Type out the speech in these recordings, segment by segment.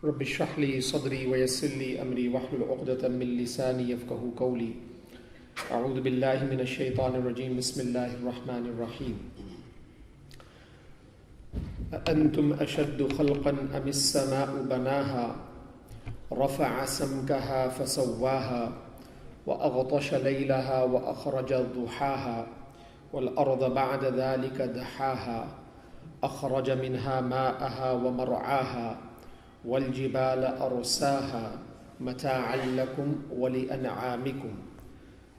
رب اشرح لي صدري ويسر لي أمري واحلل عقدة من لساني يفقهوا قولي أعوذ بالله من الشيطان الرجيم بسم الله الرحمن الرحيم أأنتم أشد خلقا أم السماء بناها رفع سمكها فسواها وأغطش ليلها وأخرج ضحاها والأرض بعد ذلك دحاها أخرج منها ماءها ومرعاها والجبال أرساها متاعا لكم ولأنعامكم.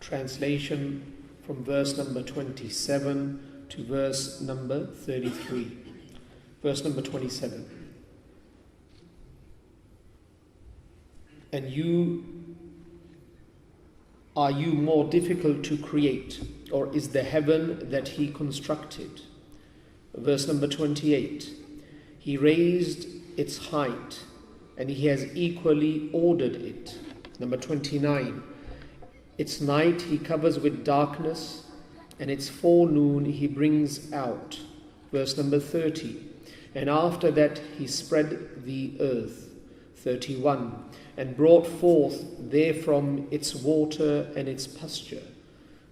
Translation from verse number 27 to verse number 33. Verse number 27. And are you more difficult to create, or is the heaven that he constructed? Verse number 28. He raised its height, and he has equally ordered it. Number 29. Its night he covers with darkness, and its forenoon he brings out. Verse number 30. And after that he spread the earth. 31. And brought forth therefrom its water and its pasture.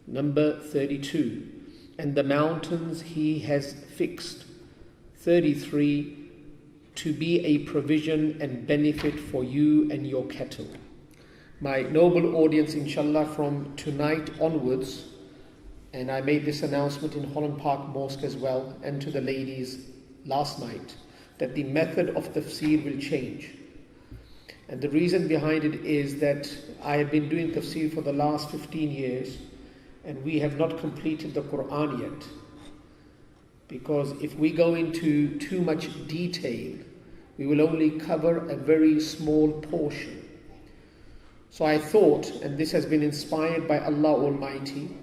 Number 32. And the mountains he has fixed. 33. To be a provision and benefit for you and your cattle. My noble audience, inshallah, from tonight onwards, and I made this announcement in Holland Park Mosque as well, and to the ladies last night, that the method of tafseer will change. And the reason behind it is that I have been doing tafseer for the last 15 years, and we have not completed the Quran yet. Because if we go into too much detail, we will only cover a very small portion. So I thought, and this has been inspired by Allah Almighty,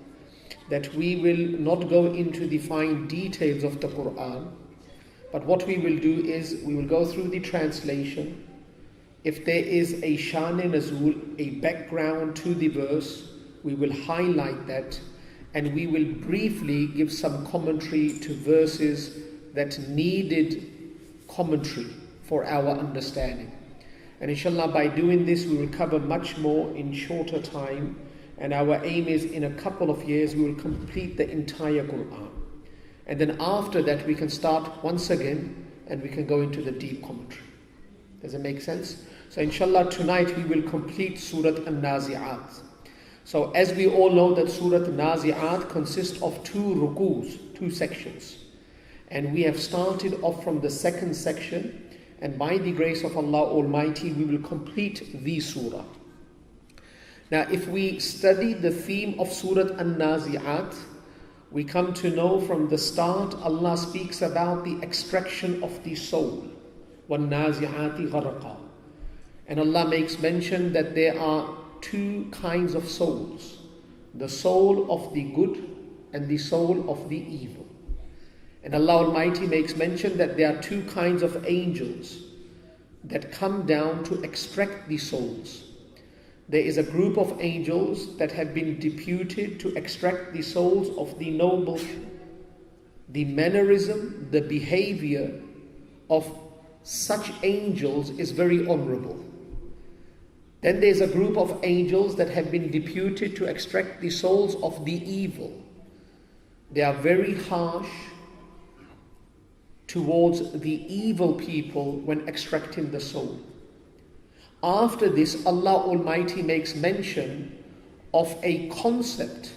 that we will not go into the fine details of the Quran, but what we will do is we will go through the translation. If there is a Shan-e Nazul, a background to the verse, we will highlight that, and we will briefly give some commentary to verses that needed commentary for our understanding. And inshallah, by doing this, we will cover much more in shorter time. And our aim is in a couple of years, we will complete the entire Quran. And then after that, we can start once again, and we can go into the deep commentary. Does it make sense? So inshallah, tonight we will complete Surah Naziath. So as we all know that Surah Naziath consists of 2 rukus, 2 sections. And we have started off from the second section. And by the grace of Allah Almighty, we will complete the surah. Now, if we study the theme of Surah An-Nazi'at, we come to know from the start, Allah speaks about the extraction of the soul. وَالنَّازِعَاتِ غَرَقًا. And Allah makes mention that there are 2 kinds of souls. The soul of the good and the soul of the evil. And Allah Almighty makes mention that there are 2 kinds of angels that come down to extract the souls. There is a group of angels that have been deputed to extract the souls of the noble. The mannerism, the behavior of such angels is very honorable. Then there's a group of angels that have been deputed to extract the souls of the evil. They are very harsh towards the evil people when extracting the soul. After this, Allah Almighty makes mention of a concept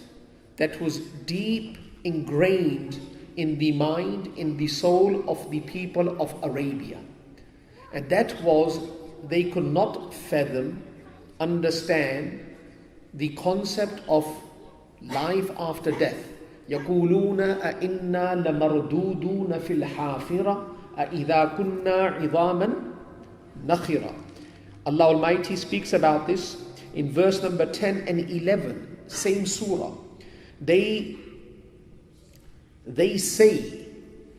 that was deep ingrained in the mind, in the soul of the people of Arabia. And that was, they could not fathom, understand the concept of life after death. يقولون أئنا لمردودون في الحافرة أئذا كنا عظاما نخرة. Allah Almighty speaks about this in verse number 10 and 11, same surah. They say,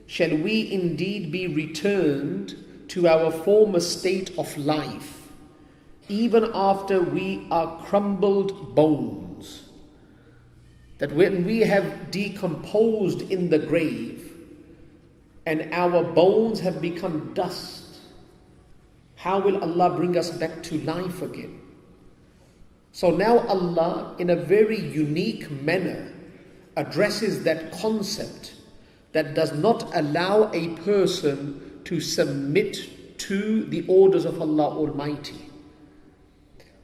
shall we indeed be returned to our former state of life, even after we are crumbled bones? That when we have decomposed in the grave and our bones have become dust, How will Allah bring us back to life again? So now Allah, in a very unique manner, addresses that concept that does not allow a person to submit to the orders of Allah Almighty.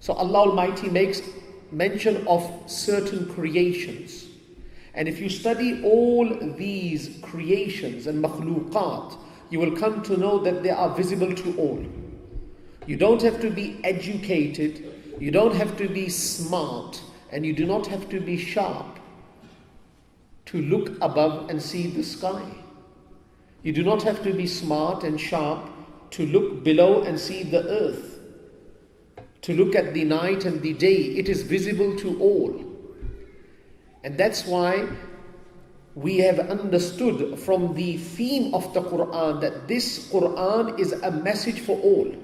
So Allah Almighty makes mention of certain creations. And if you study all these creations and makhluqat, you will come to know that they are visible to all. You don't have to be educated, you don't have to be smart, and you do not have to be sharp to look above and see the sky. You do not have to be smart and sharp to look below and see the earth, to look at the night and the day. It is visible to all. And that's why we have understood from the theme of the Quran that this Quran is a message for all.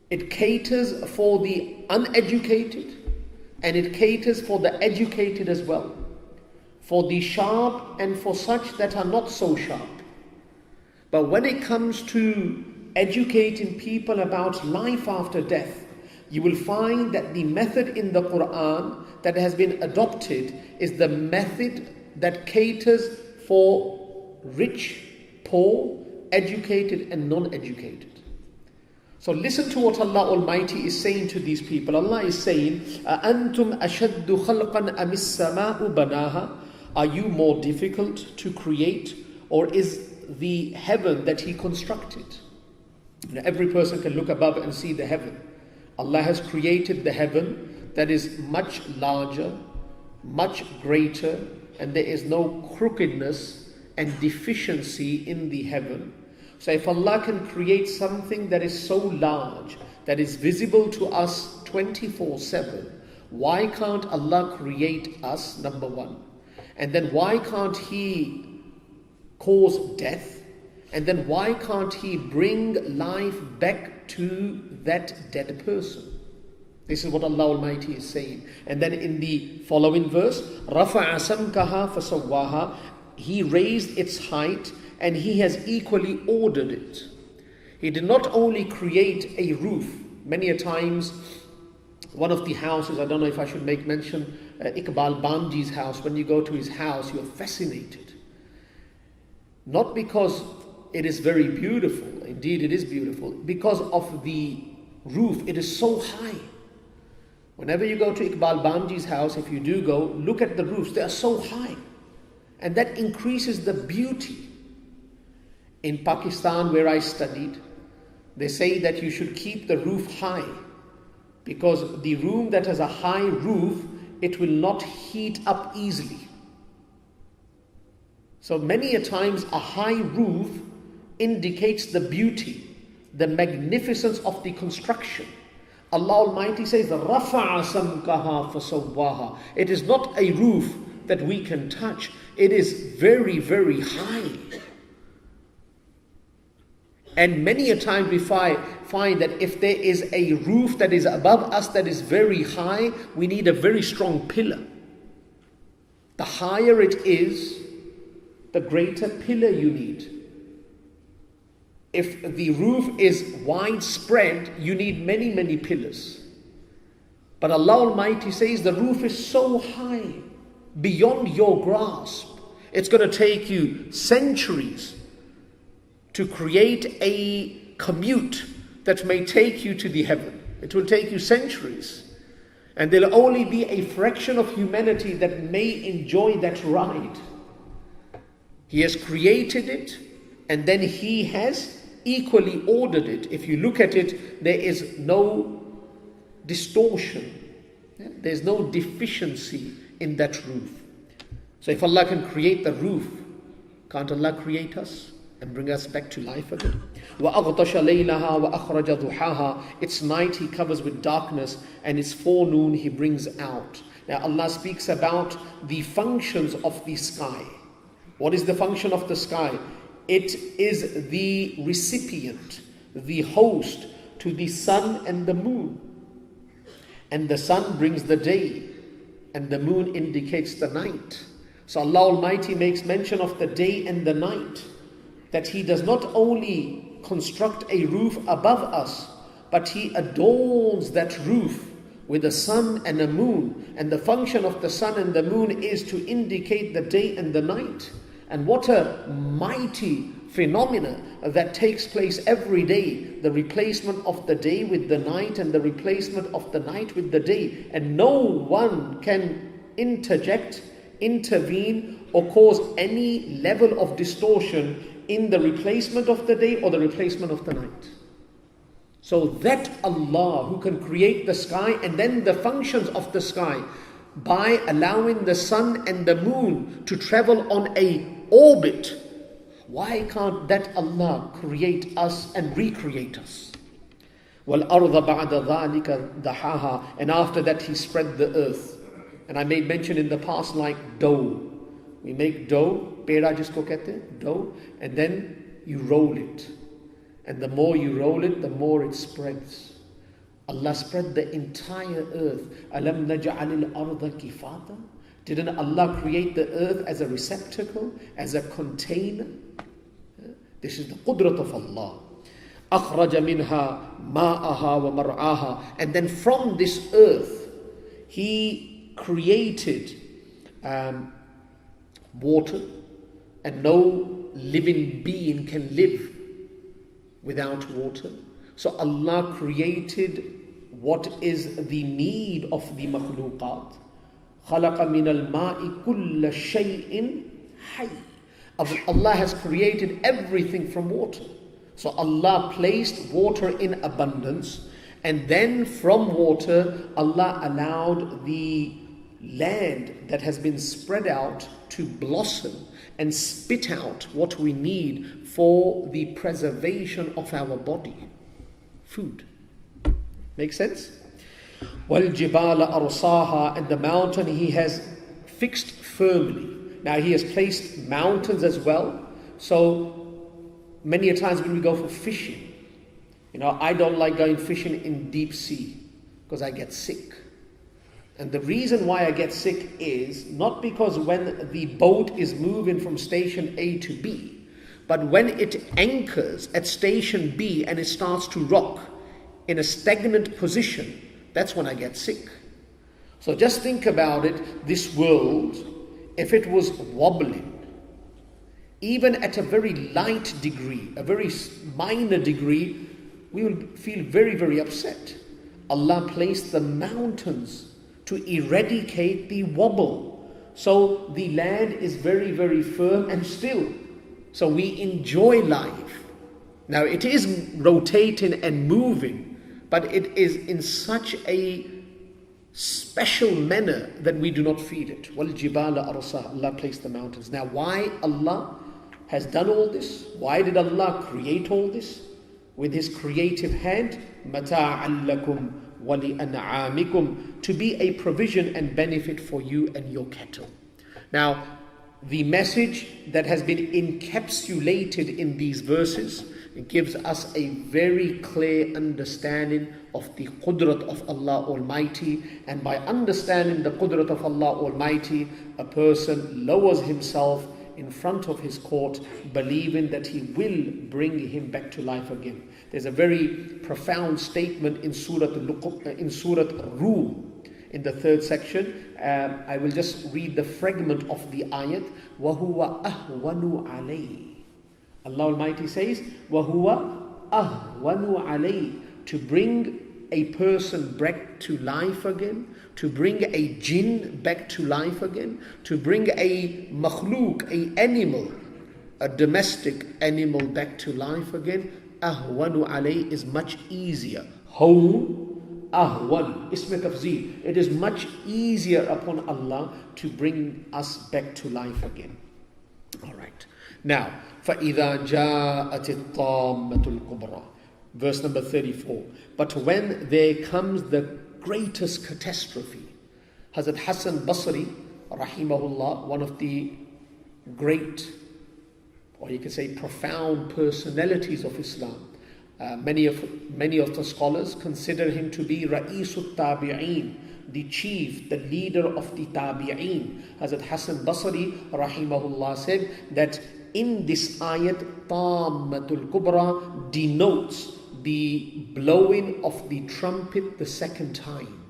It caters for the uneducated and it caters for the educated as well. For the sharp and for such that are not so sharp. But when it comes to educating people about life after death, you will find that the method in the Quran that has been adopted is the method that caters for rich, poor, educated and non-educated. So listen to what Allah Almighty is saying to these people. Allah is saying, أَأَنْتُمْ أَشَدُّ خَلْقًا أَمِ السَّمَاءُ بَنَاهَا? Are you more difficult to create, or is the heaven that He constructed? Now, every person can look above and see the heaven. Allah has created the heaven that is much larger, much greater, and there is no crookedness and deficiency in the heaven. So if Allah can create something that is so large, that is visible to us 24/7, why can't Allah create us, number one? And then why can't He cause death? And then why can't He bring life back to that dead person? This is what Allah Almighty is saying. And then in the following verse, رَفَعَ سَمْكَهَا فَسَوَّاهَا, He raised its height and He has equally ordered it. He did not only create a roof. Many a times, one of the houses, I don't know if I should make mention, Iqbal Banji's house, when you go to his house, you're fascinated. Not because it is very beautiful, indeed it is beautiful, because of the roof, it is so high. Whenever you go to Iqbal Banji's house, if you do go, look at the roofs, they are so high. And that increases the beauty. In Pakistan, where I studied, they say that you should keep the roof high, because the room that has a high roof, it will not heat up easily. So many a times a high roof indicates the beauty, the magnificence of the construction. Allah Almighty says, رَفَعَ سَمْكَهَا فَسَوَّاهَا. It is not a roof that we can touch. It is very, very high. And many a time we find that if there is a roof that is above us that is very high, we need a very strong pillar. The higher it is, the greater pillar you need. If the roof is widespread, you need many, many pillars. But Allah Almighty says the roof is so high, beyond your grasp. It's going to take you centuries to create a commute that may take you to the heaven. It will take you centuries. And there'll only be a fraction of humanity that may enjoy that ride. He has created it, and then He has equally ordered it. If you look at it, there is no distortion. There's no deficiency in that roof. So if Allah can create the roof, can't Allah create us and bring us back to life again? وَأَغْطَشَ لَيْلَهَا وَأَخْرَجَ ضُحَاهَا. Its night He covers with darkness, and its forenoon He brings out. Now Allah speaks about the functions of the sky. What is the function of the sky? It is the recipient, the host to the sun and the moon. And the sun brings the day, and the moon indicates the night. So Allah Almighty makes mention of the day and the night, that He does not only construct a roof above us, but He adorns that roof with a sun and a moon. And the function of the sun and the moon is to indicate the day and the night. And what a mighty phenomena that takes place every day. The replacement of the day with the night and the replacement of the night with the day. And no one can interject, intervene, or cause any level of distortion in the replacement of the day or the replacement of the night. So that Allah who can create the sky and then the functions of the sky by allowing the sun and the moon to travel on a orbit, why can't that Allah create us and recreate us? وَالْأَرْضَ بَعْدَ ذَلِكَ دَحَاهَا. And after that He spread the earth. And I made mention in the past like dough. We make dough, peda jisko kehte hain, dough, and then you roll it. And the more you roll it, the more it spreads. Allah spread the entire earth. أَلَمْ نَجْعَلِ الْأَرْضَ كِفَاتًا. Didn't Allah create the earth as a receptacle, as a container? This is the qudrat of Allah. أَخْرَجَ مِنْهَا مَاءَهَا وَمَرْعَاهَا. And then from this earth, He created water, and no living being can live without water. So Allah created what is the need of the makhluqat. خَلَقَ مِنَ الْمَاءِ كُلَّ شَيْءٍ حَيٍّ. Allah has created everything from water. So Allah placed water in abundance, and then from water Allah allowed the land that has been spread out to blossom and spit out what we need for the preservation of our body. Food. Make sense? وَالْجِبَالَ أَرْصَاهَا. And the mountain He has fixed firmly. Now He has placed mountains as well. So many a times when we go for fishing, I don't like going fishing in deep sea because I get sick. And the reason why I get sick is not because when the boat is moving from station A to B, but when it anchors at station B and it starts to rock in a stagnant position, that's when I get sick. So just think about it, this world, if it was wobbling, even at a very light degree, a very minor degree, we will feel very, very upset. Allah placed the mountains to eradicate the wobble. So the land is very, very firm and still. So we enjoy life. Now it is rotating and moving, but it is in such a special manner that we do not feel it. وَالْجِبَالَ أَرْصَاهَا. Allah placed the mountains. Now why Allah has done all this? Why did Allah create all this? With His creative hand, مَتَاعًا لَكُمْ وَلِأَنْعَامِكُمْ, to be a provision and benefit for you and your cattle. Now, the message that has been encapsulated in these verses gives us a very clear understanding of the qudrat of Allah Almighty. And by understanding the qudrat of Allah Almighty, a person lowers himself in front of His court, believing that He will bring him back to life again. There's a very profound statement in Surah Rum, in the third section. I will just read the fragment of the ayat. وَهُوَ أَهْوَنُ عَلَيْهِ. Allah Almighty says, وَهُوَ أَهْوَنُ عَلَيْهِ. To bring a person back to life again, to bring a jinn back to life again, to bring a makhluk, a animal, a domestic animal back to life again, ahwanu alayh is much easier. Home, ahwan, ism tafseer. It is much easier upon Allah to bring us back to life again. Alright. Now, فَإِذَا جَاءَتِ الطَّامَّةُ الْكُبْرَى. Verse number 34. But when there comes the greatest catastrophe, Hazrat Hassan Basri, rahimahullah, one of the great, or you could say profound personalities of Islam, many of the scholars consider him to be Ra'isul Tabi'een, the chief, the leader of the Tabi'een. Hazrat Hassan Basri, rahimahullah, said that in this ayat, Tammatul Kubra denotes the blowing of the trumpet the second time.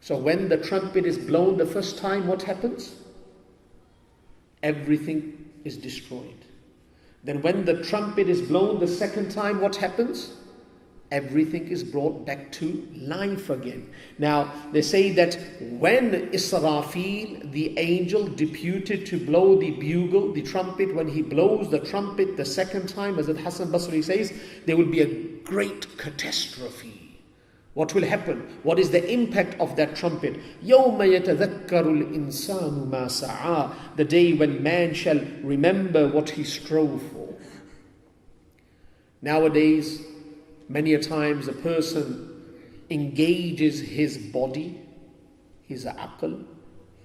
So when the trumpet is blown the first time, what happens? Everything is destroyed. Then when the trumpet is blown the second time, what happens? Everything is brought back to life again. Now, they say that when Israfil, the angel deputed to blow the bugle, the trumpet, when he blows the trumpet the second time, as Hassan Basri says, there will be a great catastrophe. What will happen? What is the impact of that trumpet? يَوْمَ يَتَذَكَّرُ الْإِنسَانُ مَا سَعَى. The day when man shall remember what he strove for. Nowadays, many a times a person engages his body, his aql,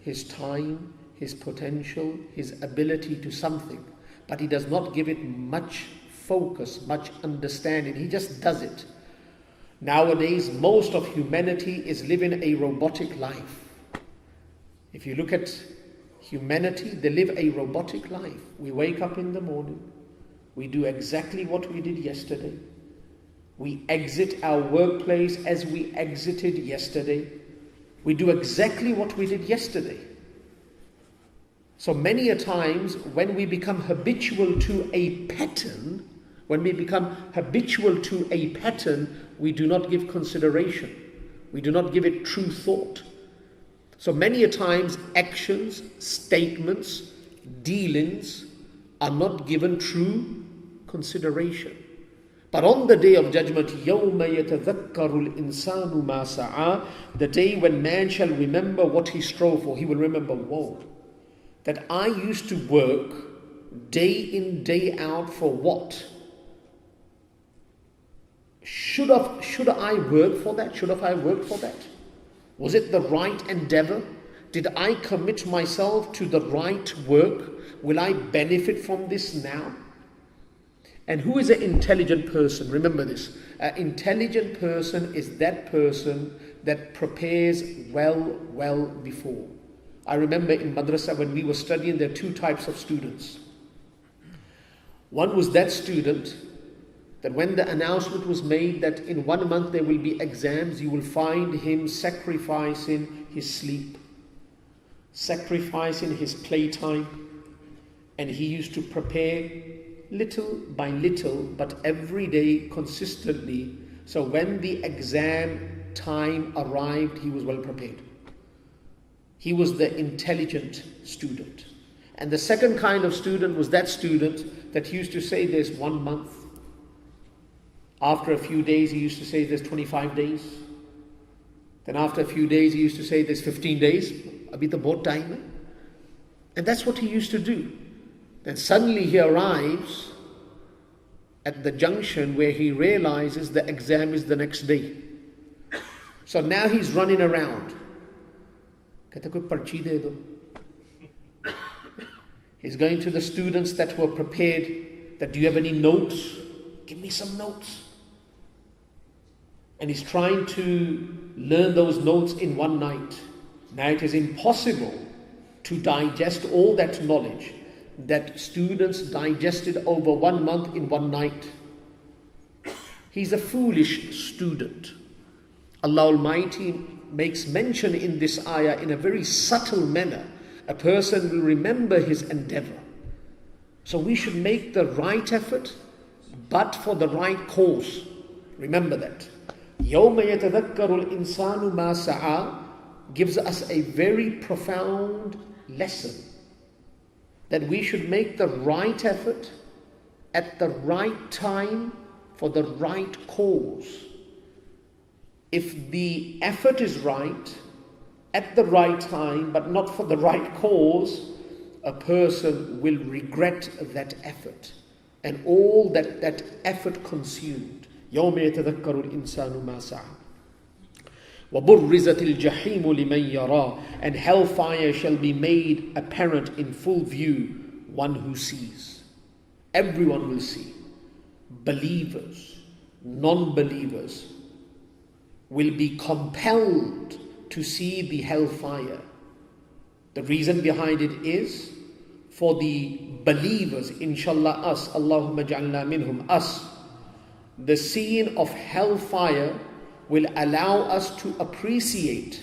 his time, his potential, his ability to something, but he does not give it much focus, much understanding. He just does it. Nowadays, most of humanity is living a robotic life. If you look at humanity, they live a robotic life. We wake up in the morning, we do exactly what we did yesterday. We exit our workplace as we exited yesterday. We do exactly what we did yesterday. So many a times when we become habitual to a pattern, we do not give consideration. We do not give it true thought. So many a times actions, statements, dealings are not given true consideration. But on the day of judgment, يَوْمَ يَتَذَكَّرُ الْإِنسَانُ مَا سَعَى, the day when man shall remember what he strove for, he will remember, whoa, that I used to work day in, day out for what? Should I work for that? Should have I worked for that? Was it the right endeavor? Did I commit myself to the right work? Will I benefit from this now? And who is an intelligent person? Remember this. An intelligent person is that person that prepares well before. I remember in madrasa when we were studying, there are two types of students. One was that student that when the announcement was made that in 1 month there will be exams, you will find him sacrificing his sleep, sacrificing his playtime, and he used to prepare little by little, but every day consistently. So when the exam time arrived, he was well prepared. He was the intelligent student. And the second kind of student was that student that used to say there's 1 month. After a few days, he used to say there's 25 days. Then after a few days, he used to say there's 15 days. Abhi to bahut time hai. And that's what he used to do. Then suddenly he arrives at the junction where he realizes the exam is the next day. So now he's running around. Kehta koi parchi de do. He's going to the students that were prepared, that do you have any notes? Give me some notes. And he's trying to learn those notes in one night. Now it is impossible to digest all that knowledge that students digested over 1 month in one night. He's a foolish student. Allah Almighty makes mention in this ayah in a very subtle manner. A person will remember his endeavor. So we should make the right effort, but for the right cause. Remember that. يَوْمَ يَتَذَكَّرُ الْإِنسَانُ مَا سَعَى gives us a very profound lesson. That we should make the right effort at the right time for the right cause. If the effort is right, at the right time, but not for the right cause, a person will regret that effort and all that effort consumed. يَوْمَ يَتَذَكَّرُ الْإِنسَانُ مَا سَعَى وَبُرِّزَتِ الْجَحِيمُ لِمَنْ يَرَى, and hellfire shall be made apparent in full view, one who sees. Everyone will see. Believers, non-believers will be compelled to see the hellfire. The reason behind it is for the believers, inshallah us, Allahumma ja'alna minhum, us, the seeing of hellfire will allow us to appreciate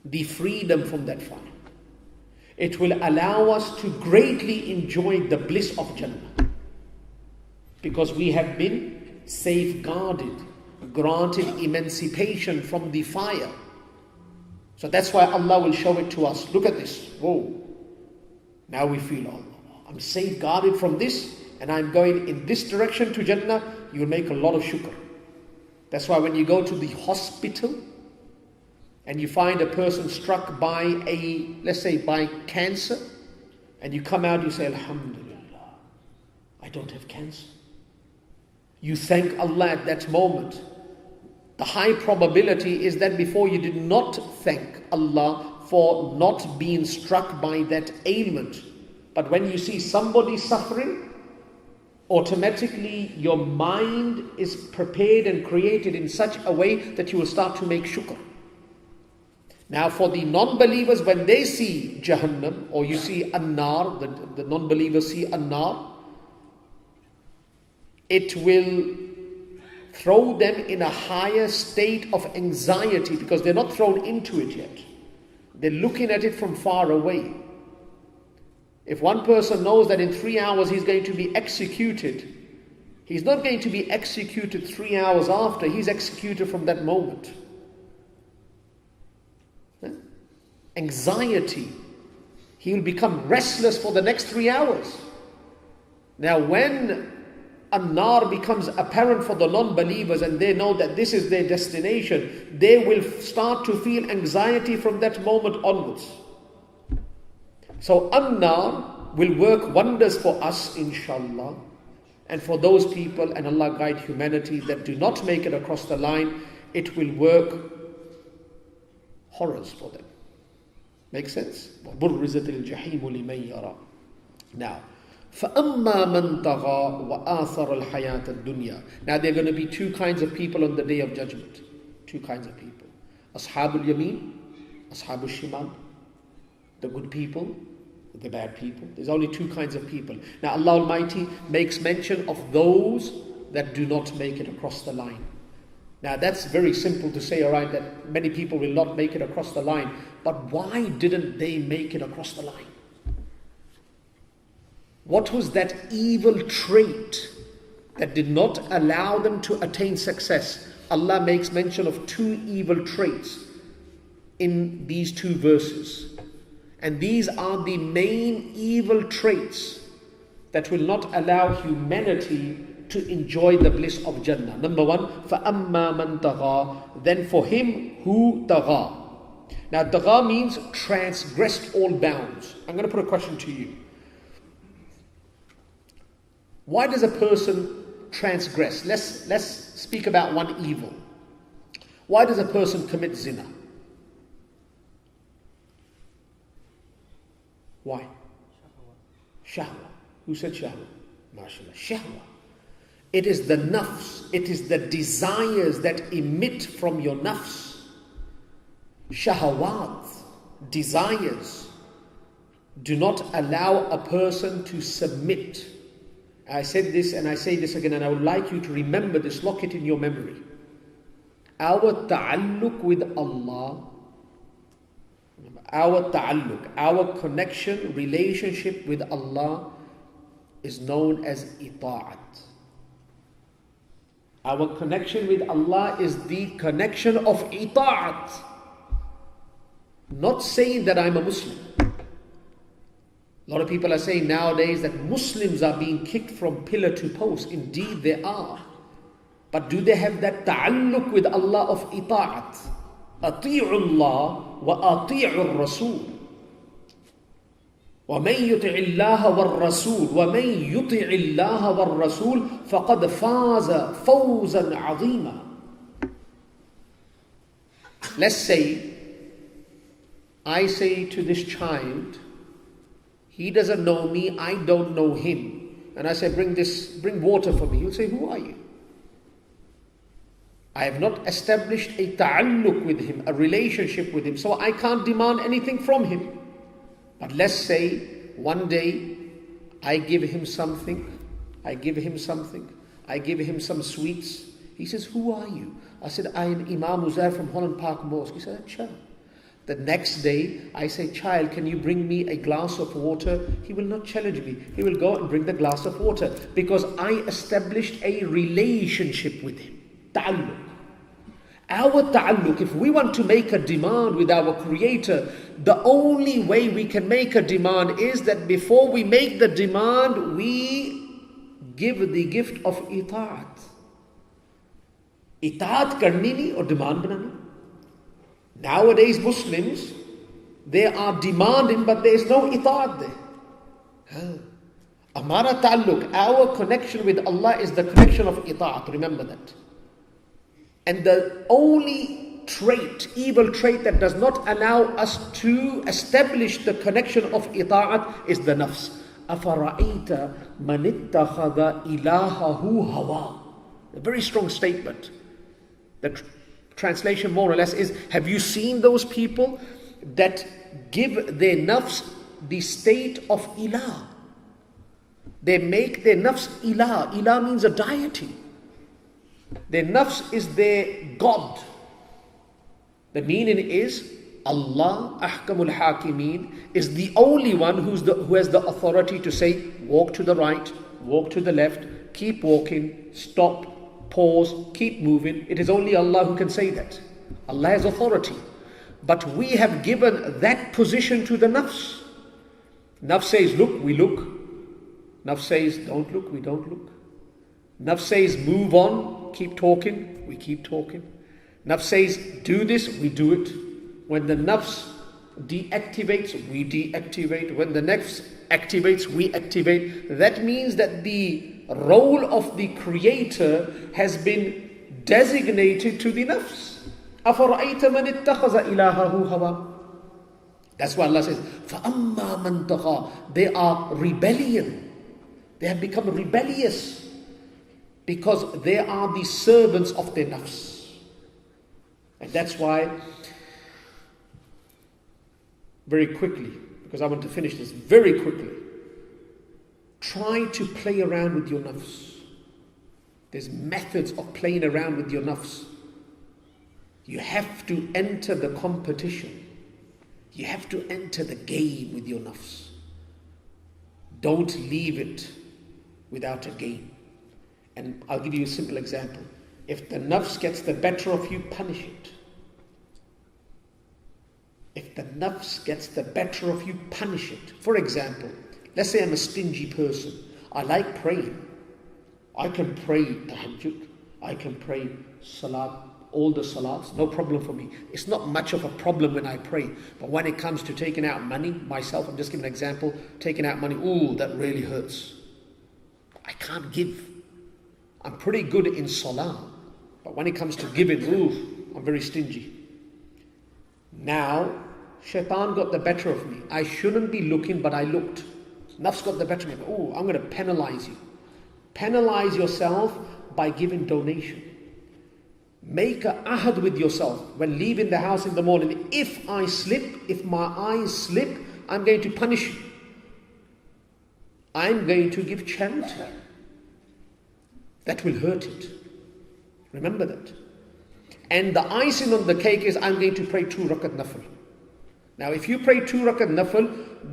the freedom from that fire. It will allow us to greatly enjoy the bliss of Jannah, because we have been safeguarded, granted emancipation from the fire. So that's why Allah will show it to us. Look at this. Whoa. Now we feel, oh, I'm safeguarded from this and I'm going in this direction to Jannah. You will make a lot of shukr. That's why when you go to the hospital and you find a person struck by let's say by cancer, and you come out, you say, Alhamdulillah, I don't have cancer. You thank Allah at that moment. The high probability is that before you did not thank Allah for not being struck by that ailment. But when you see somebody suffering, automatically your mind is prepared and created in such a way that you will start to make shukr. Now for the non-believers, when they see Jahannam, or you see An-Nar, the non-believers see An-Nar, it will throw them in a higher state of anxiety, because they're not thrown into it yet. They're looking at it from far away. If one person knows that in 3 hours he's going to be executed, he's not going to be executed 3 hours after, he's executed from that moment. Anxiety. He will become restless for the next 3 hours. Now when An-Nar becomes apparent for the non-believers and they know that this is their destination, they will start to feel anxiety from that moment onwards. So An-Nar will work wonders for us, inshallah, and for those people, and Allah guide humanity, that do not make it across the line, it will work horrors for them. Make sense? وَبُرِّزَتِ الْجَحِيمُ لِمَنْ يَرَى. Now, فَأَمَّا مَنْ طَغَى وَآثَرَ الْحَيَاةَ الدُّنْيَا. Now there are going to be two kinds of people on the Day of Judgment. Two kinds of people. Ashabul Yameen, Ashabul Shimal. The good people, the bad people. There's only two kinds of people. Now Allah Almighty makes mention of those that do not make it across the line. Now that's very simple to say, alright, that many people will not make it across the line. But why didn't they make it across the line? What was that evil trait that did not allow them to attain success? Allah makes mention of two evil traits in these two verses. And these are the main evil traits that will not allow humanity to enjoy the bliss of Jannah. Number one, فَأَمَّا مَنْ طَغَى. Then for him who طَغَى. Now طَغَى means transgressed all bounds. I'm going to put a question to you. Why does a person transgress? Let's speak about one evil. Why does a person commit zina? Why? Shahwa. Who said shahwa? MashaAllah. Shahwa. It is the nafs. It is the desires that emit from your nafs. Shahawat. Desires do not allow a person to submit. I said this and I say this again, and I would like you to remember this, lock it in your memory. Our ta'alluq with Allah, our connection, relationship with Allah is known as ita'at. Our connection with Allah is the connection of ita'at. Not saying that I'm a Muslim. A lot of people are saying nowadays that Muslims are being kicked from pillar to post. Indeed they are. But do they have that ta'alluq with Allah of ita'at? Ati'u Allah wa ati'u Rasul. وَمَنْ يُطِعِ اللَّهَ وَالرَّسُولِ وَمَنْ يُطِعِ اللَّهَ وَالرَّسُولِ فَقَدْ فَازَ فَوْزًا عَظِيمًا. Let's say, I say to this child, he doesn't know me, I don't know him. And I say, bring water for me. He'll say, who are you? I have not established a ta'alluq with him, a relationship with him, so I can't demand anything from him. But let's say one day I give him something, I give him something, I give him some sweets. He says, who are you? I said, I am Imam Uzair from Holland Park Mosque. He said, sure. The next day, I say, child, can you bring me a glass of water? He will not challenge me. He will go and bring the glass of water because I established a relationship with him. Ta'alluq. Our ta'alluq, if we want to make a demand with our Creator, the only way we can make a demand is that before we make the demand, we give the gift of itaat. Itaat karni nahi or demand banani. Nowadays Muslims, they are demanding but there is no itaat there. Amara ta'alluq, our connection with Allah is the connection of itaat, remember that. And the only trait, evil trait that does not allow us to establish the connection of ita'at is the nafs. أَفَرَأَيْتَ مَنِ اتَّخَذَ إِلَهَهُ هَوَى. A very strong statement. The translation more or less is, have you seen those people that give their nafs the state of ilah? They make their nafs ilah. Ilah means a deity. Their nafs is their God. The meaning is Allah, Ahkamul Hakimeen, is the only one who has the authority to say, walk to the right, walk to the left, keep walking, stop, pause, keep moving. It is only Allah who can say that. Allah has authority. But we have given that position to the nafs. Nafs says, look, we look. Nafs says, don't look, we don't look. Nafs says, move on, keep talking, we keep talking. Nafs says, do this, we do it. When the nafs deactivates, we deactivate. When the nafs activates, we activate. That means that the role of the Creator has been designated to the nafs. أَفَرَأَيْتَ مَنِ اتَّخَذَ إِلَهَهُ هَوَى. That's why Allah says, فَأَمَّا مَنْ طَغَى. They are rebellion. They have become rebellious. Because they are the servants of their nafs. And that's why, very quickly, because I want to finish this very quickly, try to play around with your nafs. There's methods of playing around with your nafs. You have to enter the competition. You have to enter the game with your nafs. Don't leave it without a game. And I'll give you a simple example. If the nafs gets the better of you, punish it. If the nafs gets the better of you, punish it. For example, let's say I'm a stingy person. I like praying. I can pray tahajjud. I can pray salat, all the salats, no problem for me. It's not much of a problem when I pray. But when it comes to taking out money, myself, I'm just giving an example, taking out money, ooh, that really hurts. I can't give. I'm pretty good in salah, but when it comes to giving, I'm very stingy. Now, shaitan got the better of me. I shouldn't be looking, but I looked. Nafs got the better of me. I'm going to penalize you. Penalize yourself by giving donation. Make a ahad with yourself when leaving the house in the morning. If I slip, if my eyes slip, I'm going to punish you. I'm going to give charity. That will hurt it. Remember that. And the icing on the cake is I'm going to pray 2 rakat nafil. Now if you pray 2 rakat nafil,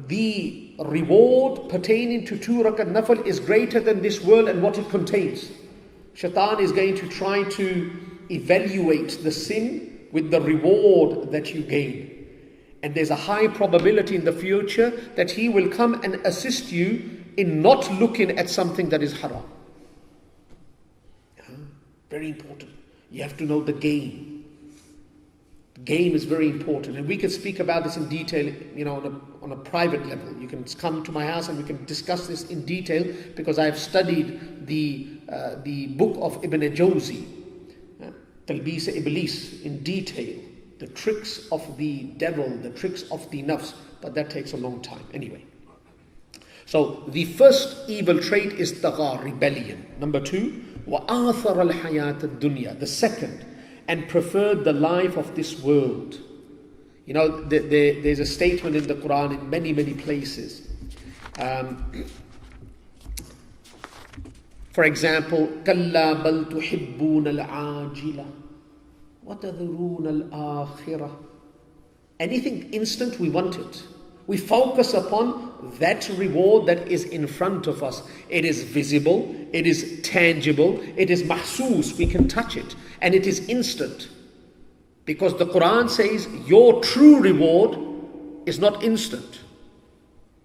the reward pertaining to 2 rakat nafil is greater than this world and what it contains. Shaitan is going to try to evaluate the sin with the reward that you gain. And there's a high probability in the future that he will come and assist you in not looking at something that is haram. Very important. You have to know the game. The game is very important. And we can speak about this in detail, on a private level. You can come to my house and we can discuss this in detail because I have studied the book of Ibn Jawzi, Talbis Iblis, in detail. The tricks of the devil, the tricks of the nafs. But that takes a long time. Anyway. So the first evil trait is tagha, rebellion. Number 2, وَآثَرَ الْحَيَاةَ الدُّنْيَا. The second, and preferred the life of this world. There's a statement in the Quran in many, many places. For example, كَلَّا بَلْ تُحِبُّونَ الْعَاجِلَةَ وَتَذَرُونَ الْآخِرَةَ. Anything instant, we want it. We focus upon that reward that is in front of us. It is visible, it is tangible, it is mahsoos, we can touch it, and it is instant. Because the Quran says your true reward is not instant.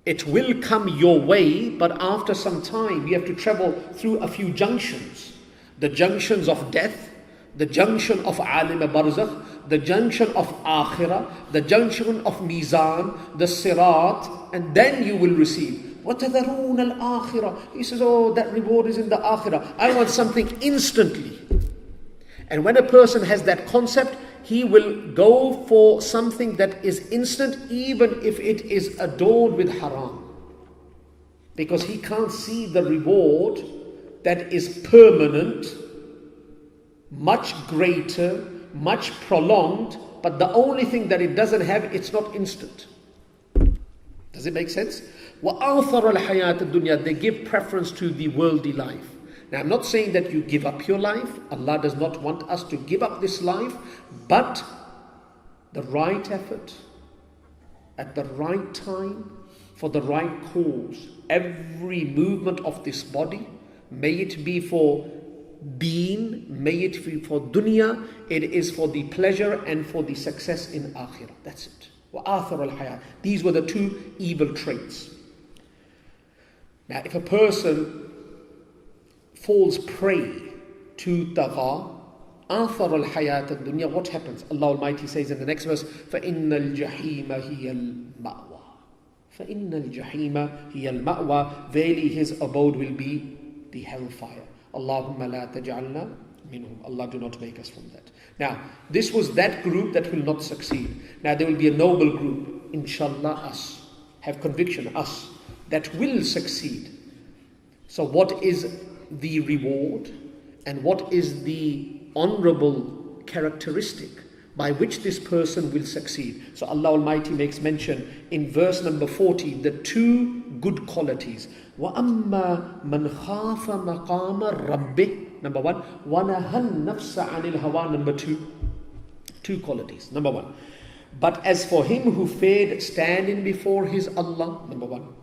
It will come your way, but after some time you have to travel through a few junctions. The junctions of death, the junction of alim barzakh, the junction of akhirah, the junction of mizan, the sirat, and then you will receive. وَتَذَرُونَ الْآخِرَةِ. He says, oh, that reward is in the akhirah. I want something instantly. And when a person has that concept, he will go for something that is instant, even if it is adorned with haram. Because he can't see the reward that is permanent, much greater, much prolonged, but the only thing that it doesn't have, it's not instant. Does it make sense? وَآثَرَ الْحَيَاةَ الدُّنْيَا. They give preference to the worldly life. Now, I'm not saying that you give up your life. Allah does not want us to give up this life, but the right effort, at the right time, for the right cause. Every movement of this body, may it be for deen, may it be for dunya, it is for the pleasure and for the success in akhirah. That's it. وَآثَرَ الْحَيَاةِ. These were the two evil traits. Now, if a person falls prey to tagha, آثَرَ الْحَيَاةَ الدُّنْيَا, what happens? Allah Almighty says in the next verse, فَإِنَّ الْجَحِيمَ هِيَ الْمَأْوَى. فَإِنَّ الْجَحِيمَ هِيَ الْمَأْوَى. Verily his abode will be the hellfire. Allahumma la taj'alna minhum. Allah, do not make us from that. Now, this was that group that will not succeed. Now, there will be a noble group, inshallah, us. Have conviction, us, that will succeed. So what is the reward and what is the honorable characteristic by which this person will succeed? So Allah Almighty makes mention in verse number 40, the two good qualities. وَأَمَّا مَنْ خَافَ مَقَامَ رَبِّهِ, number one. وَنَهَى النَّفْسَ عَنِ الْهَوَىٰ, number two. Two qualities, number one. But as for him who feared standing before his Allah, number one,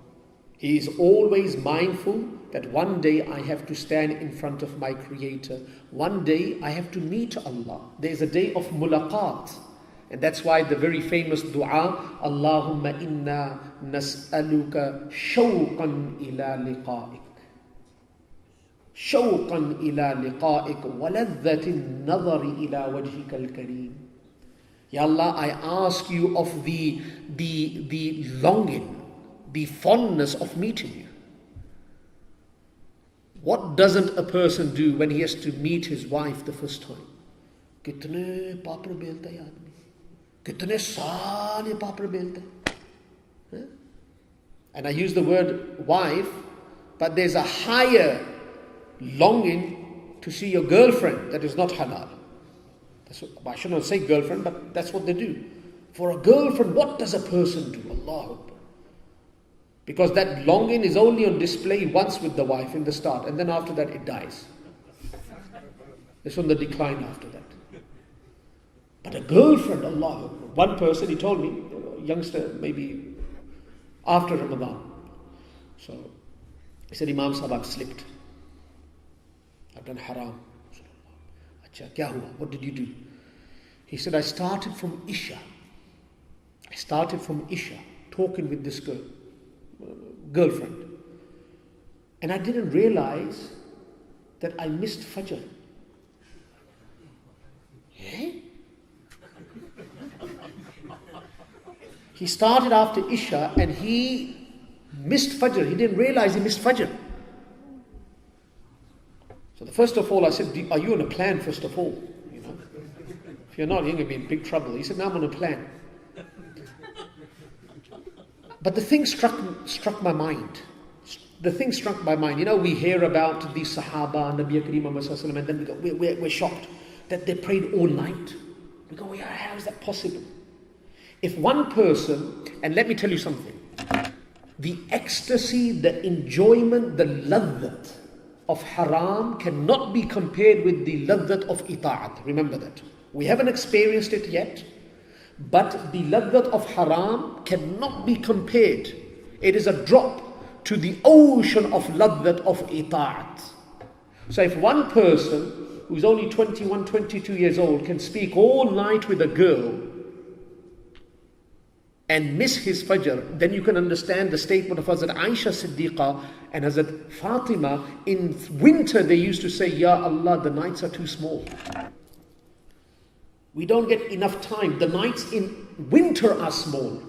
he is always mindful that one day I have to stand in front of my Creator. One day I have to meet Allah. There is a day of mulaqat. And that's why the very famous dua, Allahumma inna nas'aluka shawqan ila liqa'ik. Shawqan ila liqa'ik wa ladhati nadhari ila wajhika al-kareem. Ya Allah, I ask you of the longing, the fondness of meeting you. What doesn't a person do when he has to meet his wife the first time? Kitne papre belta hai aadmi. Kitne saale papre belta hai. And I use the word wife, but there's a higher longing to see your girlfriend that is not halal. I should not say girlfriend, but that's what they do. For a girlfriend, what does a person do? Allahu Akbar. Because that longing is only on display once with the wife in the start, and then after that it dies. It's on the decline after that. But a girlfriend, Allah. One person, he told me, a youngster, maybe after Ramadan. So he said, Imam Sahab, I've slipped. I've done haram. Acha, kya hua? What did you do? He said, I started from Isha, talking with this girlfriend. And I didn't realize that I missed Fajr. Eh? He started after Isha and he missed Fajr. He didn't realize he missed Fajr. So first of all, I said, are you on a plan first of all? You know, if you're not, you're going to be in big trouble. He said, no, I'm on a plan. But the thing struck my mind. The thing struck my mind. You know, we hear about the Sahaba, Nabi Kareem Muhammad Sallallahu Alaihi Wasallam, and then we're shocked that they prayed all night. We go, yeah, how is that possible? If one person, and let me tell you something, the ecstasy, the enjoyment, the ladhat of haram cannot be compared with the ladhat of ita'at. Remember that. We haven't experienced it yet, but the ladhat of haram cannot be compared. It is a drop to the ocean of ladhat of ita'at. So if one person who's only 21, 22 years old can speak all night with a girl and miss his fajr, then you can understand the statement of Hazrat Aisha Siddiqa and Hazrat Fatima. In winter they used to say, Ya Allah, the nights are too small. We don't get enough time. The nights in winter are small.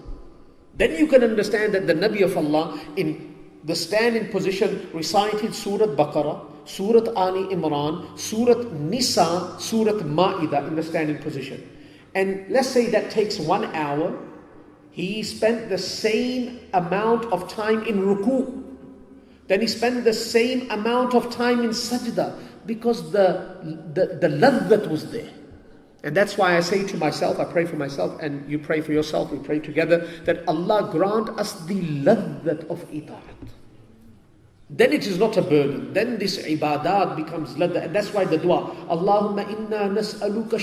Then you can understand that the Nabi of Allah in the standing position recited Surah Baqarah, Surah Ali Imran, Surah Nisa, Surah Ma'idah in the standing position. And let's say that takes 1 hour. He spent the same amount of time in ruku. Then he spent the same amount of time in sajda, because the ladhat was there. And that's why I say to myself, I pray for myself and you pray for yourself, we pray together, that Allah grant us the ladhat of ita'at. Then it is not a burden. Then this ibadat becomes ladhat. And that's why the dua, Allahumma inna nas'aluka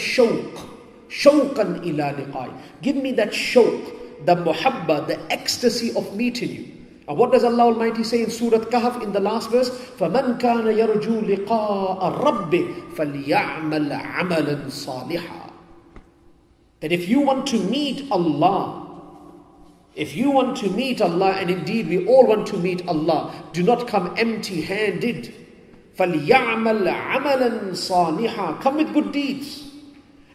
shawqan ila liqai. Give me that shawq, the muhabba, the ecstasy of meeting you. And what does Allah Almighty say in Surah Kahf in the last verse? فَمَنْ كَانَ يَرْجُو لِقَاءَ رَبِّهِ فَلْيَعْمَلْ عَمَلًا صَالِحًا. That if you want to meet Allah, and indeed we all want to meet Allah, do not come empty-handed. فَلْيَعْمَلْ عَمَلًا صَالِحًا. Come with good deeds.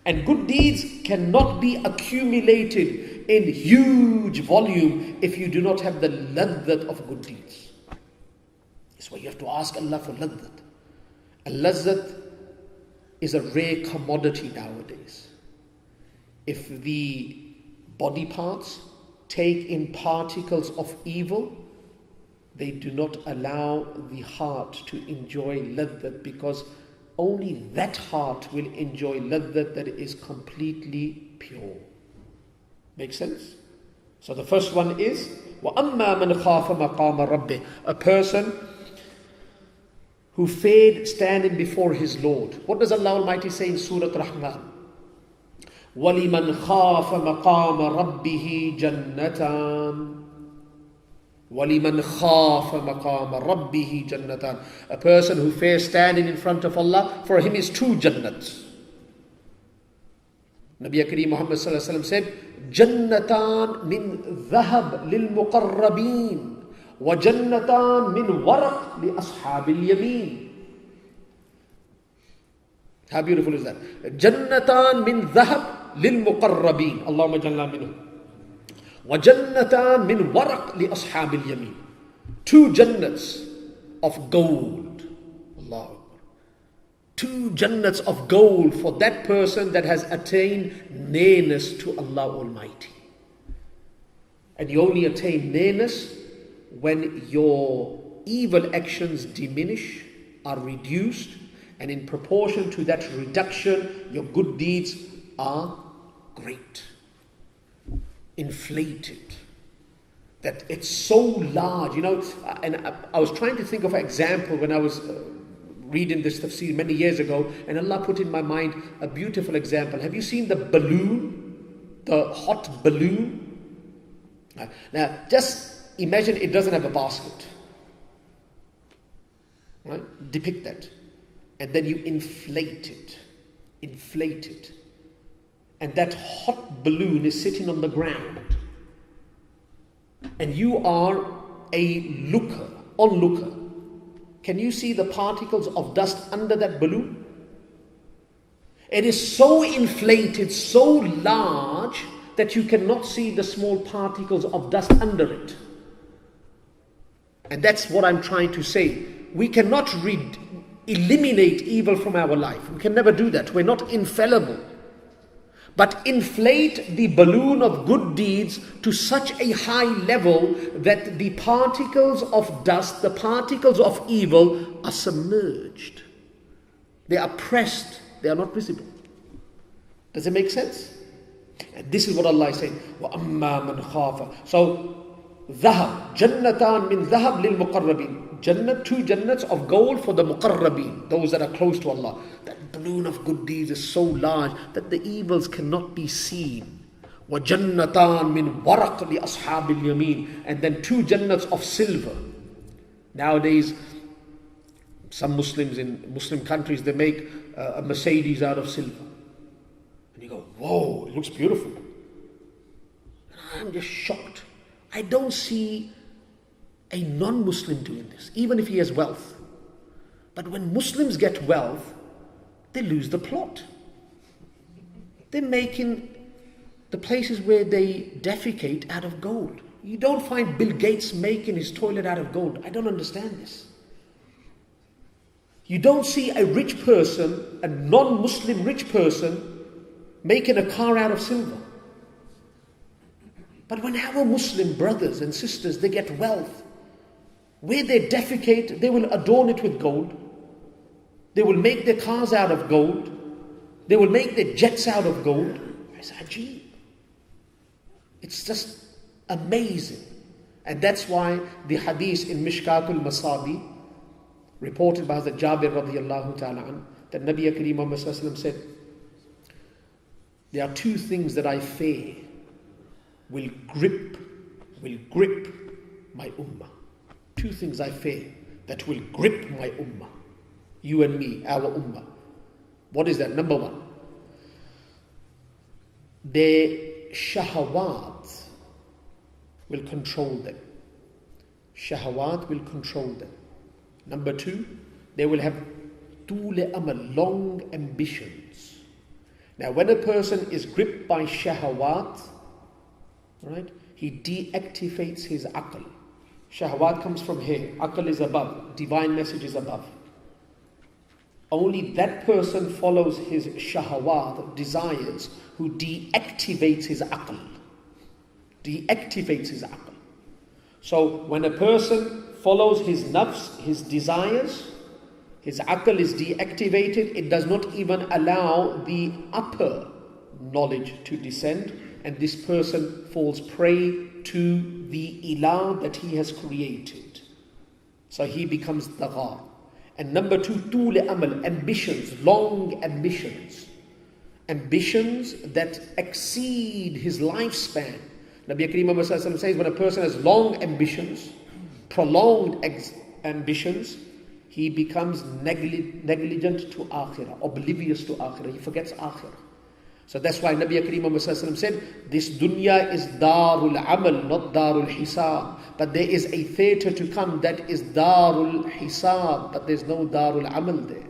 And good deeds cannot be accumulated in huge volume if you do not have the ladhat of good deeds. That's why you have to ask Allah for ladhat. A ladhat is a rare commodity nowadays. If the body parts take in particles of evil, they do not allow the heart to enjoy ladhat, because only that heart will enjoy ladhat that is completely pure. Make sense? So the first one is وَأَمَّا مَنْ خَافَ مَقَامَ رَبِّهِ. A person who feared standing before his Lord. What does Allah Almighty say in Surah Rahman? وَلِمَنْ خَافَ مَقَامَ رَبِّهِ جَنَّتَانِ. وَلِمَنْ خَافَ مَقَامَ رَبِّهِ جَنَّتَانِ. A person who fears standing in front of Allah, for him is 2 jannats. Nabi Kareem Muhammad sallallahu alaihi wasallam said, جَنَّتَانِ مِنْ ذَهَبْ لِلْمُقَرَّبِينَ وَجَنَّتَانِ مِنْ وَرَقْ لِأَصْحَابِ الْيَمِينَ. How beautiful is that? جَنَّتَانِ مِنْ ذَهَبْ لِلْمُقَرَّبِينَ Allahumma jalla minhum. وَجَنَّتَانِ مِنْ وَرَقْ لِأَصْحَابِ الْيَمِينَ. 2 jannats of gold. Allah. 2 jannats of gold for that person that has attained nearness to Allah Almighty. And you only attain nearness when your evil actions diminish, are reduced, and in proportion to that reduction, your good deeds are great, inflated, that it's so large, and I was trying to think of an example when I was reading this tafsir many years ago, and Allah put in my mind a beautiful example. Have you seen the balloon, the hot balloon? Now, just imagine it doesn't have a basket. Right? Depict that. And then you inflate it. And that hot balloon is sitting on the ground. And you are a onlooker. Can you see the particles of dust under that balloon? It is so inflated, so large, that you cannot see the small particles of dust under it. And that's what I'm trying to say. We cannot eliminate evil from our life. We can never do that. We're not infallible. But inflate the balloon of good deeds to such a high level that the particles of dust, the particles of evil are submerged. They are pressed. They are not visible. Does it make sense? And this is what Allah is saying. وَأَمَّا مَنْ خَافَ. So, ذهب, جَنَّتَانِ مِنْ ذَهَبْ لِلْمُقَرَّبِينَ. Jannat, 2 Jannats of gold for the muqarrabeen, those that are close to Allah. That balloon of good deeds is so large that the evils cannot be seen. وَجَنَّتَانْ مِنْ وَرَقْ لِأَصْحَابِ الْيَمِينَ. And then 2 Jannats of silver. Nowadays, some Muslims in Muslim countries, they make a Mercedes out of silver. And you go, whoa, it looks beautiful. And I'm just shocked. I don't see a non-Muslim doing this, even if he has wealth. But when Muslims get wealth, they lose the plot. They're making the places where they defecate out of gold. You don't find Bill Gates making his toilet out of gold. I don't understand this. You don't see a rich person, a non-Muslim rich person, making a car out of silver. But when our Muslim brothers and sisters, they get wealth, where they defecate, they will adorn it with gold. They will make their cars out of gold. They will make their jets out of gold. It's ajib. It's just amazing. And that's why the hadith in Mishkatul Masadi, reported by the Jabir radiyallahu ta'ala an, that Nabi Kareem Muhammad sallallahu alaihi wasallam said, there are 2 things that I fear will grip my ummah. 2 things I fear that will grip my ummah. You and me, our ummah. What is that? Number 1. Their shahawat will control them. Shahawat will control them. Number 2, they will have tule amal, long ambitions. Now when a person is gripped by shahawat, right, he deactivates his aql. Shahawat comes from here, aql is above, divine message is above. Only that person follows his shahawat, desires, who deactivates his aql. Deactivates his aql. So when a person follows his nafs, his desires, his aql is deactivated, it does not even allow the upper knowledge to descend, and this person falls prey to the ilah that he has created. So he becomes tagha. And number 2, tul amal, ambitions, long ambitions. Ambitions that exceed his lifespan. Nabi Kareem Muhammad says when a person has long ambitions, prolonged ambitions, he becomes negligent to akhirah, oblivious to akhirah. He forgets akhirah. So that's why Nabi Kareem Muhammad said, this dunya is darul amal, not darul hisab. But there is a theatre to come that is darul hisab, but there's no darul amal there.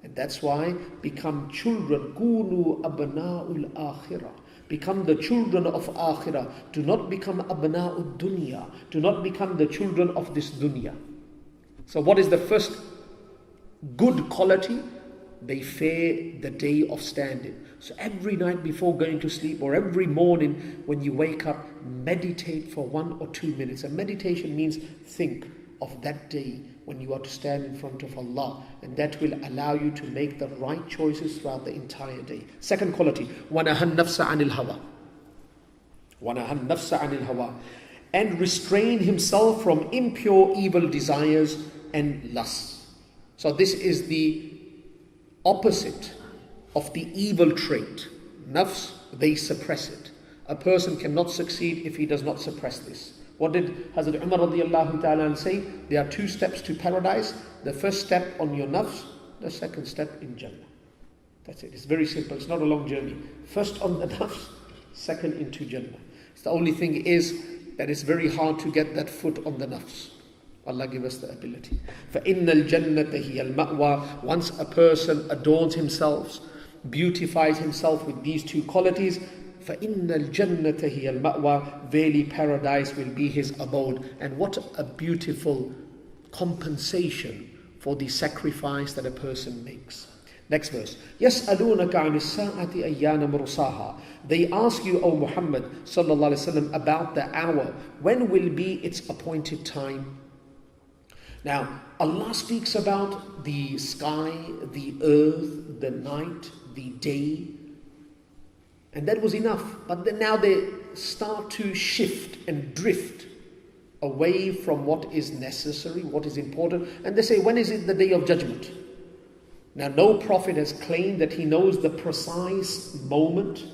And that's why become children, kunu abna'ul akhirah. Become the children of akhirah. Do not become abna'ud dunya. Do not become the children of this dunya. So what is the first good quality? They fear the day of standing. So every night before going to sleep, or every morning when you wake up, meditate for 1 or 2 minutes. And meditation means think of that day when you are to stand in front of Allah, and that will allow you to make the right choices throughout the entire day. Second quality, وَنَهَى النَّفْسَ عَنِ الْهَوَى. وَنَهَى النَّفْسَ عَنِ الْهَوَى. And restrain himself from impure evil desires and lusts. So this is the opposite of the evil trait. Nafs, they suppress it. A person cannot succeed if he does not suppress this. What did Hazrat Umar radiyallahu ta'ala say? There are 2 steps to paradise. The first step on your nafs, the second step in Jannah. That's it. It's very simple. It's not a long journey. First on the nafs, second into Jannah. It's the only thing is that it's very hard to get that foot on the nafs. Allah give us the ability. فَإِنَّ الْجَنَّةَ هِيَ الْمَأْوَى. Once a person adorns himself, beautifies himself with these 2 qualities, فَإِنَّ الْجَنَّةَ هِيَ الْمَأْوَى. Verily paradise will be his abode. And what a beautiful compensation for the sacrifice that a person makes. Next verse. يَسْأَلُونَكَ عَنِ السَّاعَةِ أَيَّانَ مُرْسَاهَا. They ask you, O Muhammad sallallahu alaihi wasallam, about the hour. When will be its appointed time? Now, Allah speaks about the sky, the earth, the night, the day. And that was enough. But then now they start to shift and drift away from what is necessary, what is important. And they say, when is it the day of judgment? Now, no prophet has claimed that he knows the precise moment,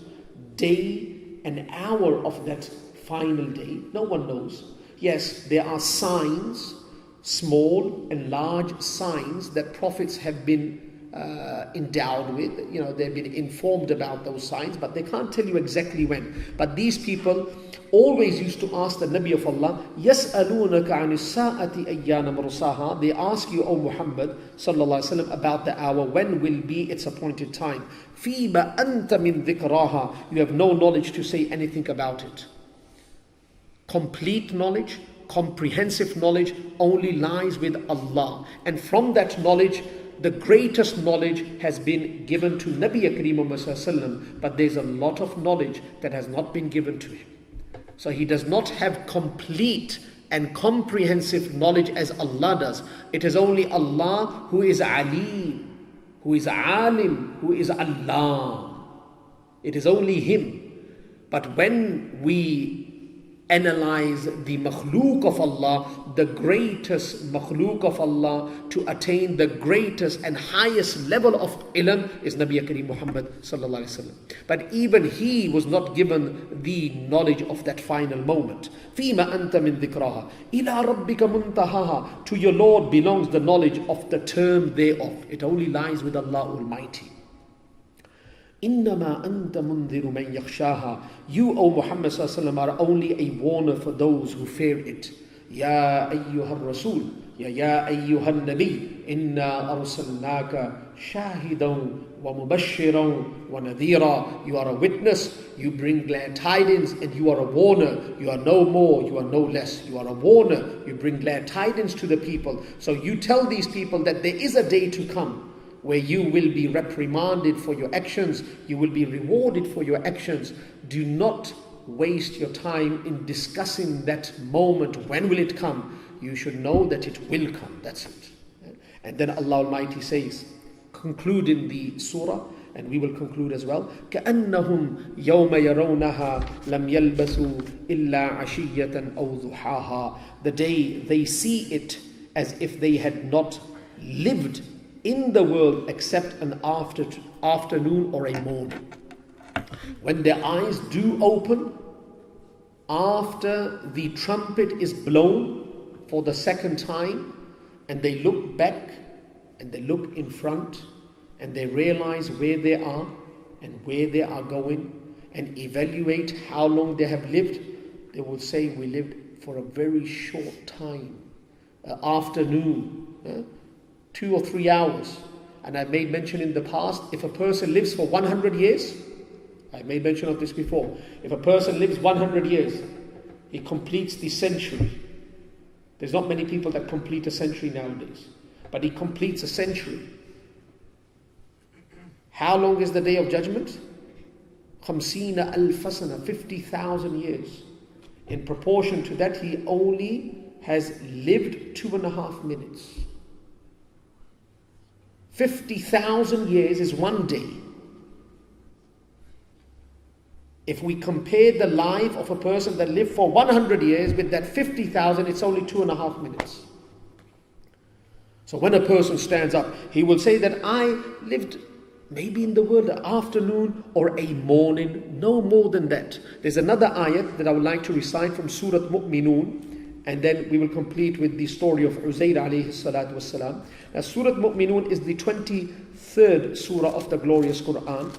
day, and hour of that final day. No one knows. Yes, there are signs, small and large signs that prophets have been endowed with. They've been informed about those signs, but they can't tell you exactly when. But these people always used to ask the Nabi of Allah, يَسْأَلُونَكَ عَنِ السَّاءَةِ أَيَّانَ مُرْسَاهَا. They ask you, O Muhammad sallallahu alaihi wasallam, about the hour, when will be its appointed time. فِيمَ أَنْتَ مِنْ ذِكْرَاهَا. You have no knowledge to say anything about it. Complete knowledge, comprehensive knowledge only lies with Allah. And from that knowledge, the greatest knowledge has been given to Nabi Kareem Muhammad sallallahu alaihi wasallam, but there's a lot of knowledge that has not been given to him. So he does not have complete and comprehensive knowledge as Allah does. It is only Allah who is Alim, who is Alim, who is Allah. It is only Him. But when we analyze the makhluk of Allah, the greatest makhluk of Allah to attain the greatest and highest level of ilm is Nabi Kareem Muhammad sallallahu alaihi wasallam. But even he was not given the knowledge of that final moment. فِيمَ أَنْتَ مِنْ ذِكْرَاهَا إِلَىٰ رَبِّكَ مُنْتَهَاهَا. To your Lord belongs the knowledge of the term thereof. It only lies with Allah Almighty. إِنَّمَا أَنْتَ مُنذِرُ مَنْ يَخْشَاهَا. You, O Muhammad sallallahu alaihi wasallam, are only a warner for those who fear it. يَا أَيُّهَا الرَّسُولُ يَا أَيُّهَا النَّبِيُّ إِنَّا أَرْسَلْنَاكَ شَاهِدًا وَمُبَشِّرًا وَنَذِيرًا. You are a witness, you bring glad tidings, and you are a warner. You are no more, you are no less. You are a warner, you bring glad tidings to the people. So you tell these people that there is a day to come where you will be reprimanded for your actions, you will be rewarded for your actions. Do not waste your time in discussing that moment. When will it come? You should know that it will come. That's it. And then Allah Almighty says, concluding the surah, and we will conclude as well, كَأَنَّهُمْ يَوْمَ يَرَوْنَهَا لَمْ يَلْبَسُوا إِلَّا عَشِيَّةً أَوْ ضُحَاهَا. The day they see it as if they had not lived in the world except an afternoon or a morning. When their eyes do open, after the trumpet is blown for the second time, and they look back and they look in front and they realize where they are and where they are going and evaluate how long they have lived, they will say, we lived for a very short time, afternoon, 2 or 3 hours. And I made mention in the past, if a person lives for 100 years, I made mention of this before, if a person lives 100 years, he completes the century. There's not many people that complete a century nowadays, but he completes a century. How long is the day of judgment? 50,000 years. In proportion to that, he only has lived 2.5 minutes. 50,000 years is one day. If we compare the life of a person that lived for 100 years with that 50,000, it's only 2.5 minutes. So when a person stands up, he will say that I lived maybe in the world an afternoon or a morning, no more than that. There's another ayat that I would like to recite from Surah Mu'minun, and then we will complete with the story of Uzair alayhi salatu wassalam. Now Surah Mu'minun is the 23rd surah of the glorious Quran.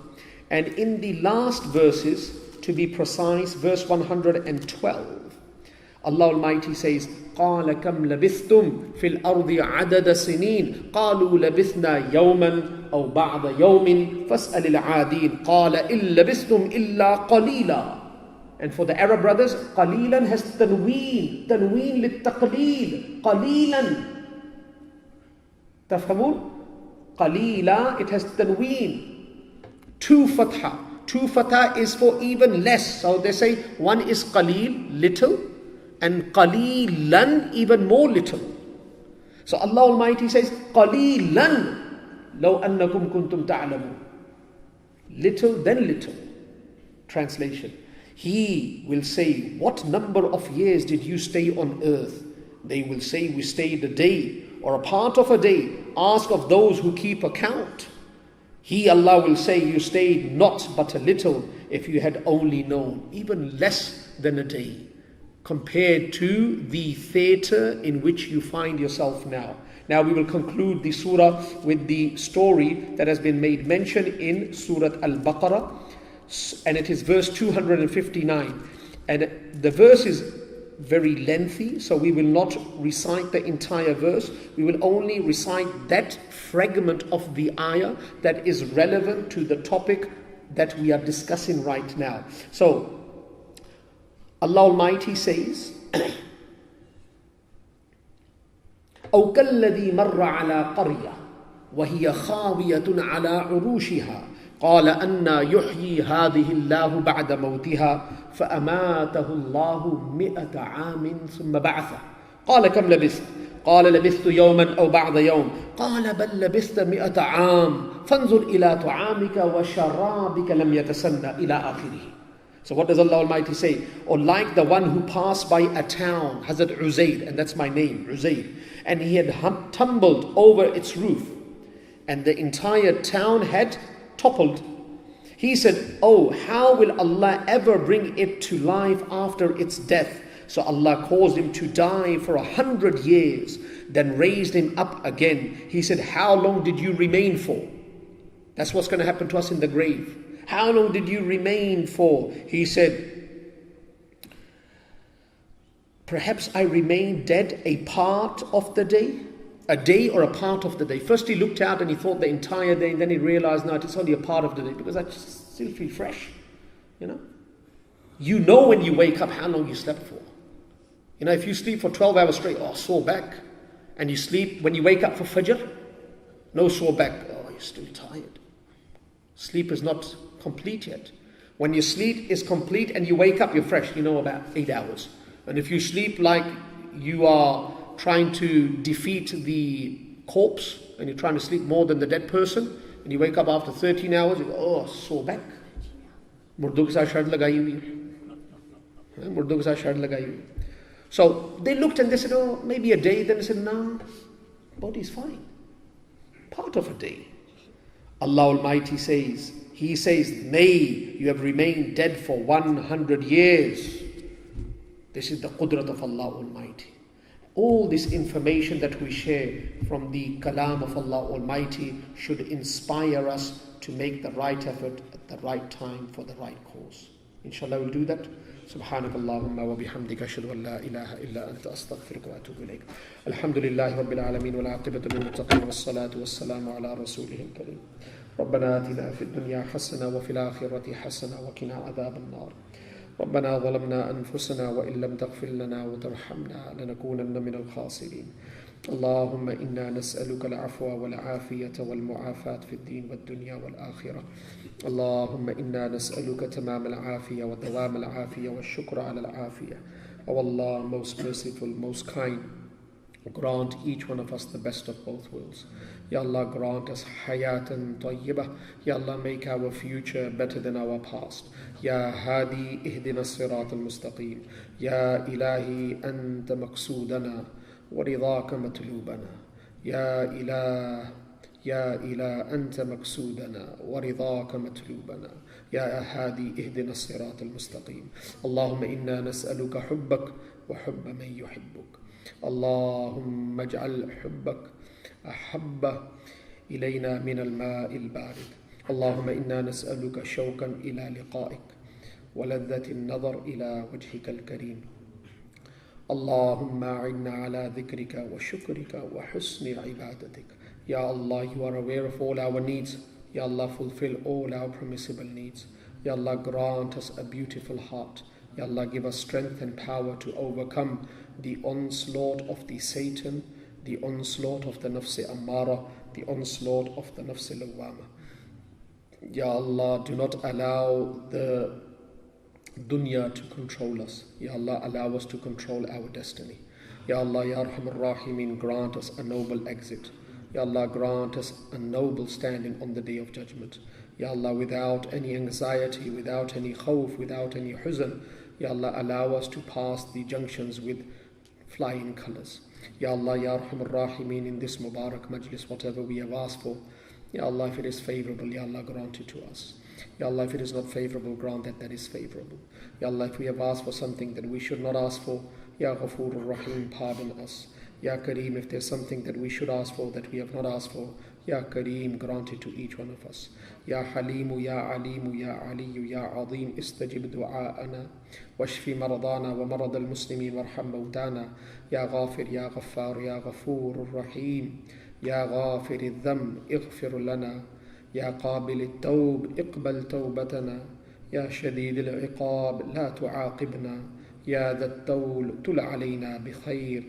And in the last verses, to be precise, verse 112, Allah Almighty says, قَالَ كَمْ لَبِثْتُمْ فِي الْأَرْضِ عَدَدَ سِنِينَ قَالُوا لَبِثْنَا يَوْمًا أَوْ بَعْضَ يَوْمٍ فَاسْأَلِ الْعَادِينَ قَالَ إِن لَبِثْتُمْ إِلَّا قَلِيلًا. And for the Arab brothers, قَلِيلًا has tanween للتقليل, قَلِيلًا. تفهمون؟ قَلِيلًا, it has tanween. Two fatha. Two fatha is for even less. So they say one is qaleel, little, and qaleelan, even more little. So Allah Almighty says, qaleelan law annakum kuntum ta'lamun. Little, then little. Translation. He will say, what number of years did you stay on earth? They will say, we stayed a day or a part of a day. Ask of those who keep account. He, Allah, will say, you stayed not but a little. If you had only known, even less than a day, compared to the theater in which you find yourself now. Now we will conclude the surah with the story that has been made mention in Surah Al-Baqarah, and it is verse 259. And the verse is very lengthy, so we will not recite the entire verse. We will only recite that fragment of the ayah that is relevant to the topic that we are discussing right now. So Allah Almighty says, أو كالذي مر على قرية وهي خاوية على عروشها قال أنى يحيي هذه الله بعد موتها فأماته الله 100 عام ثم بعثه قال كم لبثت قال لبثت يوما أو بعض يوم قال بل لبثت 100 عام فانظر إلى طعامك وشرابك لم يتسنى إلى آخره. So what does Allah Almighty say? Or like the one who passed by a town, Hazrat Uzair, and that's my name, Uzair, and he had tumbled over its roof, and the entire town had toppled. He said, oh, how will Allah ever bring it to life after its death? So Allah caused him to die for 100 years, then raised him up again. He said, how long did you remain for? That's what's going to happen to us in the grave. How long did you remain for? He said, perhaps I remained dead a part of the day. A day or a part of the day. First he looked out and he thought the entire day, and then he realized, no, it's only a part of the day because I still feel fresh. You know when you wake up how long you slept for. If you sleep for 12 hours straight, oh, sore back. And you sleep, when you wake up for Fajr, no sore back, oh, you're still tired. Sleep is not complete yet. When your sleep is complete and you wake up, you're fresh, about 8 hours. And if you sleep like you are trying to defeat the corpse, and you're trying to sleep more than the dead person, and you wake up after 13 hours, you go, oh, sore back. Murdo ke saath shard lagayi hui hai. Murdo ke saath shard lagayi hui. So they looked and they said, oh, maybe a day. Then they said, no, body's fine. Part of a day. Allah Almighty says, He says, nay, you have remained dead for 100 years. This is the qudrat of Allah Almighty. All this information that we share from the kalam of Allah Almighty should inspire us to make the right effort at the right time for the right cause. Inshallah, we'll do that. سبحانك اللهم وبحمدك أشهد أن لا إله إلا أنت أستغفرك وأتوب إليك. الحمد لله رب العالمين والعاقبة للمتقين والصلاة والسلام على رسوله الكريم. ربنا آتنا في الدنيا حسنة وفي الآخرة حسنة وقنا عذاب النار. ربنا ظلمنا أنفسنا وإن لم تغفر لنا وترحمنا لنكونن من الخاسرين. اللهم إنا نسألك العفو والعافية والمعافاة في الدين والدنيا والآخرة. اللهم إنا نسألك تمام العافية ودوام العافية والشكر على العافية. O Allah, most merciful, most kind, grant each one of us the best of both worlds. Ya Allah, grant us hayatan tayyibah. Ya Allah, make our future better than our past. Ya Hadi, ihdina sirat al-mustaqim. Ya Ilahi, anta maqsoodana wa ridaka matlubana. Ya Ilah, يا إله أنت مقصودنا ورضاك مطلوبنا. يا هادي اهدنا الصراط المستقيم. اللهم إنا نسألك حبك وحب من يحبك. اللهم اجعل حبك أحب إلينا من الماء البارد. اللهم إنا نسألك شوقا إلى لقائك ولذة النظر إلى وجهك الكريم. اللهم أعنا على ذكرك وشكرك وحسن عبادتك. Ya Allah, you are aware of all our needs. Ya Allah, fulfill all our permissible needs. Ya Allah, grant us a beautiful heart. Ya Allah, give us strength and power to overcome the onslaught of the Satan, the onslaught of the Nafs Ammara, the onslaught of the Nafs Lawwama. Ya Allah, do not allow the dunya to control us. Ya Allah, allow us to control our destiny. Ya Allah, Ya Arhamar Rahimin, grant us a noble exit. Ya Allah, grant us a noble standing on the Day of Judgment. Ya Allah, without any anxiety, without any khawf, without any huzn. Ya Allah, allow us to pass the junctions with flying colors. Ya Allah, Ya Arhamar Rahimeen, in this Mubarak Majlis, whatever we have asked for, Ya Allah, if it is favorable, Ya Allah, grant it to us. Ya Allah, if it is not favorable, grant that is favorable. Ya Allah, if we have asked for something that we should not ask for, Ya Ghafoor Rahim, pardon us. Ya Kareem, if there's something that we should ask for that we have not asked for, Ya Kareem, grant it to each one of us. Ya Halimu, Ya Alimu, Ya Aliyu, Ya Azim, istajib du'a'ana, washfi maradana wa marad al-muslimin warham mawtana. Ya Ghafir, Ya Ghaffar, Ya Ghafoor Rahim, Ya Ghafir al-dhanb, ighfir lana. يا قابل التوب اقبل توبتنا. يا شديد العقاب لا تعاقبنا. يا ذا الطول تل علينا بخير.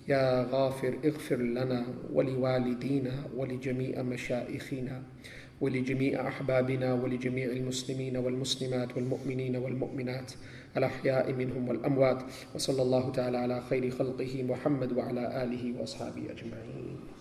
يا غافر اغفر لنا ولوالدينا ولجميع مشائخنا ولجميع أحبابنا ولجميع المسلمين والمسلمات والمؤمنين والمؤمنات الأحياء منهم والأموات. وصلى الله تعالى على خير خلقه محمد وعلى آله وأصحابه أجمعين.